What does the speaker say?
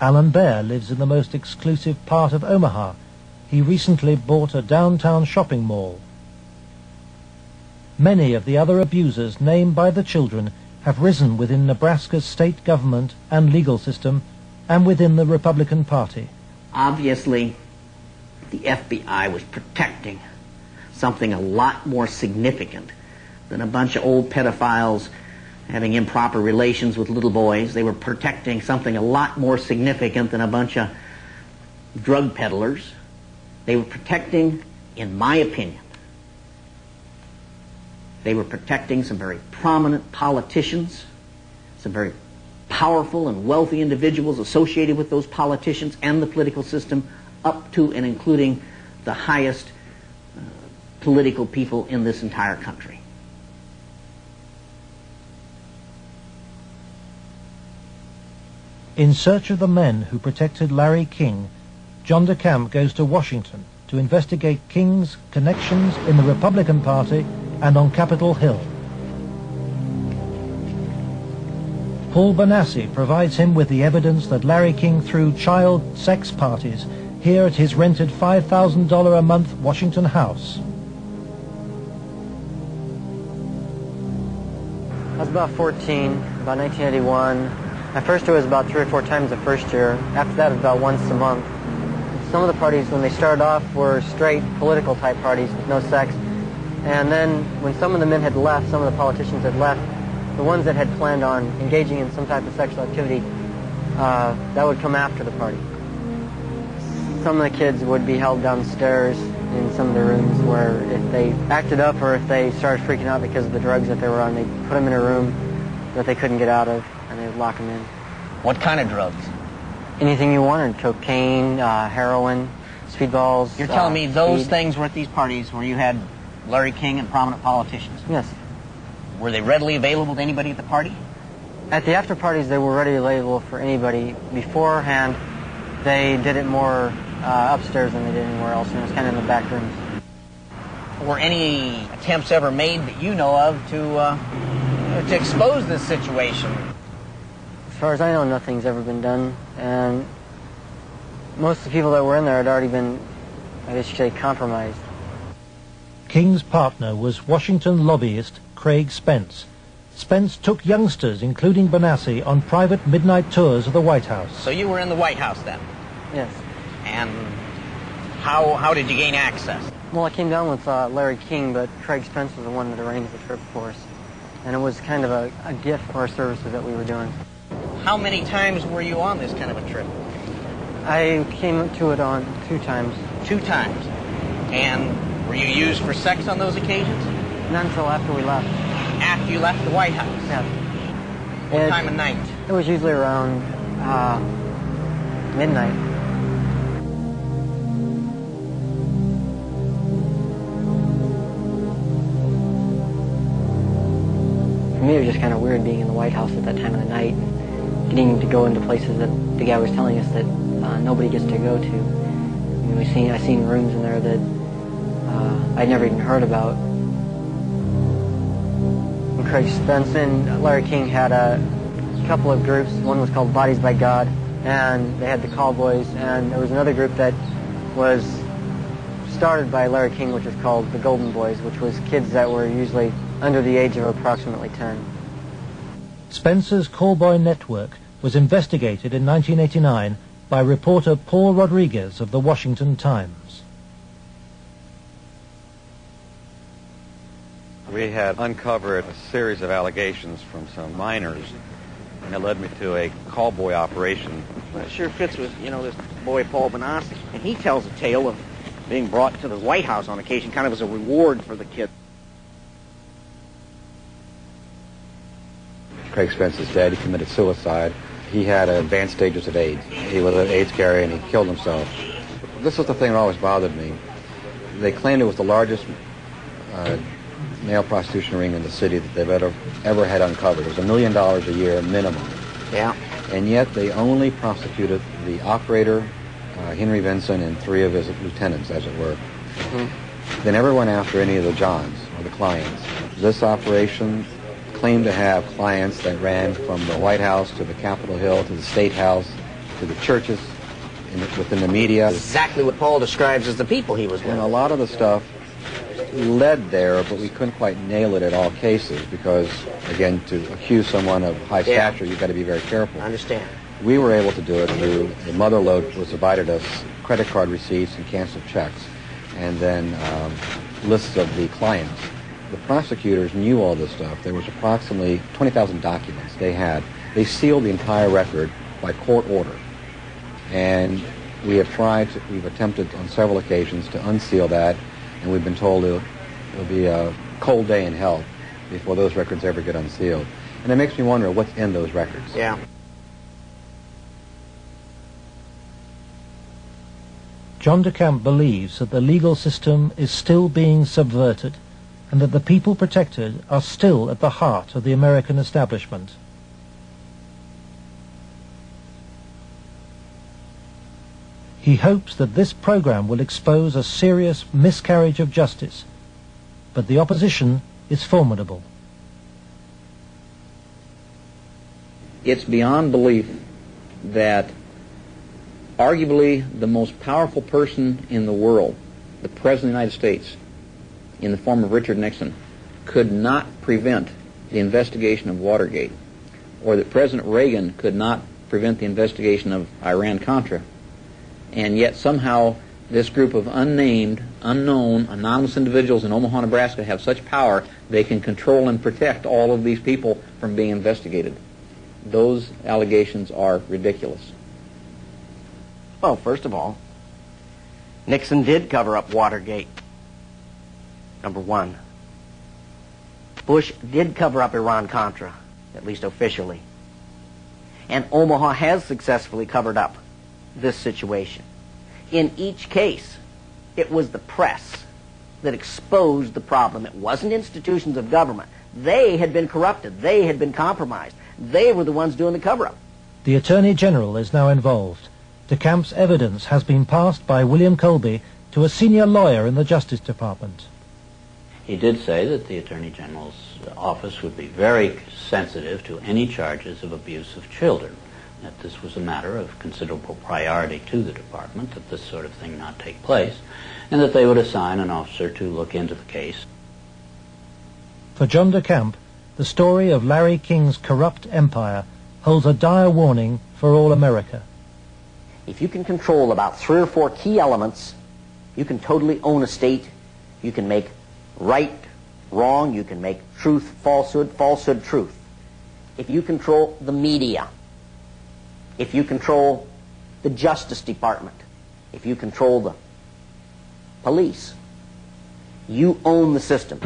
Alan Bear lives in the most exclusive part of Omaha. He recently bought a downtown shopping mall. Many of the other abusers named by the children have risen within Nebraska's state government and legal system and within the Republican Party. Obviously, the FBI was protecting something a lot more significant than a bunch of old pedophiles having improper relations with little boys. They were protecting something a lot more significant than a bunch of drug peddlers. They were protecting, in my opinion, they were protecting some very prominent politicians, some very powerful and wealthy individuals associated with those politicians and the political system, up to and including the highest political people in this entire country. In search of the men who protected Larry King, John Decamp goes to Washington to investigate King's connections in the Republican Party and on Capitol Hill. Paul Bonassi provides him with the evidence that Larry King threw child sex parties here at his rented $5,000 a month Washington house. I was about 14, about 1981. At first it was about 3 or 4 times the first year. After that it was about once a month. Some of the parties, when they started off, were straight political type parties with no sex. And then when some of the men had left, some of the politicians had left, the ones that had planned on engaging in some type of sexual activity, that would come after the party. Some of the kids would be held downstairs in some of the rooms where if they acted up or if they started freaking out because of the drugs that they were on, they'd put them in a room that they couldn't get out of, and they would lock them in. What kind of drugs? Anything you wanted. Cocaine, heroin, speedballs. You're telling me those speed. things were at these parties where you had Larry King and prominent politicians? Yes. Were they readily available to anybody at the party? At the after parties, they were readily available for anybody. Beforehand, they did it more upstairs than they did anywhere else, and it was kind of in the back rooms. Were any attempts ever made that you know of to expose this situation? As far as I know, nothing's ever been done, and most of the people that were in there had already been, I guess you could say, compromised. King's partner was Washington lobbyist Craig Spence. Spence took youngsters, including Bonassi, on private midnight tours of the White House. So you were in the White House then? Yes. And how did you gain access? Well, I came down with Larry King, but Craig Spence was the one that arranged the trip for us. And it was kind of a gift for our services that we were doing. How many times were you on this kind of a trip? I came to it on 2 times. 2 times. And were you used for sex on those occasions? Not until after we left. After you left the White House? Yeah. What time of night? It was usually around midnight. For me, it was just kind of weird being in the White House at that time of the night, getting to go into places that the guy was telling us that nobody gets to go to. I mean, I seen rooms in there that I'd never even heard about. And Craig Spence and Larry King had a couple of groups. One was called Bodies by God, and they had the Callboys, and there was another group that was started by Larry King, which was called the Golden Boys, which was kids that were usually under the age of approximately 10. Spencer's callboy network was investigated in 1989 by reporter Paul Rodriguez of the Washington Times. We had uncovered a series of allegations from some minors, and it led me to a callboy operation. Well, it sure fits with, this boy Paul Bonassi. And he tells a tale of being brought to the White House on occasion, kind of as a reward for the kid. Craig Spence's dad, he committed suicide. He had advanced stages of AIDS. He was an AIDS carrier and he killed himself. This was the thing that always bothered me. They claimed it was the largest male prostitution ring in the city that they've ever had uncovered. It was $1 million a year minimum. Yeah. And yet they only prosecuted the operator, Henry Vinson, and 3 of his lieutenants, as it were. Mm-hmm. They never went after any of the Johns or the clients. This operation claimed to have clients that ran from the White House to the Capitol Hill to the State House to the churches, within the media. Exactly what Paul describes as the people he was with. And a lot of the stuff led there, but we couldn't quite nail it at all cases because, again, to accuse someone of high stature, you've got to be very careful. I understand. We were able to do it through the mother lode was provided us credit card receipts and canceled checks, and then lists of the clients. The prosecutors knew all this stuff. There was approximately 20,000 documents they had. They sealed the entire record by court order. And we've attempted on several occasions to unseal that, and we've been told it'll be a cold day in hell before those records ever get unsealed. And it makes me wonder what's in those records. Yeah. John Decamp believes that the legal system is still being subverted and that the people protected are still at the heart of the American establishment. He hopes that this program will expose a serious miscarriage of justice, but the opposition is formidable. It's beyond belief that arguably the most powerful person in the world, the President of the United States, in the form of Richard Nixon, could not prevent the investigation of Watergate, or that President Reagan could not prevent the investigation of Iran-Contra. And yet somehow this group of unnamed, unknown, anonymous individuals in Omaha, Nebraska have such power they can control and protect all of these people from being investigated. Those allegations are ridiculous. Well, first of all, Nixon did cover up Watergate. Number one. Bush did cover up Iran-Contra, at least officially. And Omaha has successfully covered up this situation. In each case, it was the press that exposed the problem. It wasn't institutions of government. They had been corrupted. They had been compromised. They were the ones doing the cover-up. The Attorney General is now involved. Decamp's evidence has been passed by William Colby to a senior lawyer in the Justice Department. He did say that the Attorney General's office would be very sensitive to any charges of abuse of children, that this was a matter of considerable priority to the department, that this sort of thing not take place, and that they would assign an officer to look into the case. For John Decamp, the story of Larry King's corrupt empire holds a dire warning for all America. If you can control about 3 or 4 key elements, you can totally own a state. You can make right wrong. You can make truth falsehood, falsehood truth. If you control the media, if you control the Justice Department, if you control the police, you own the system.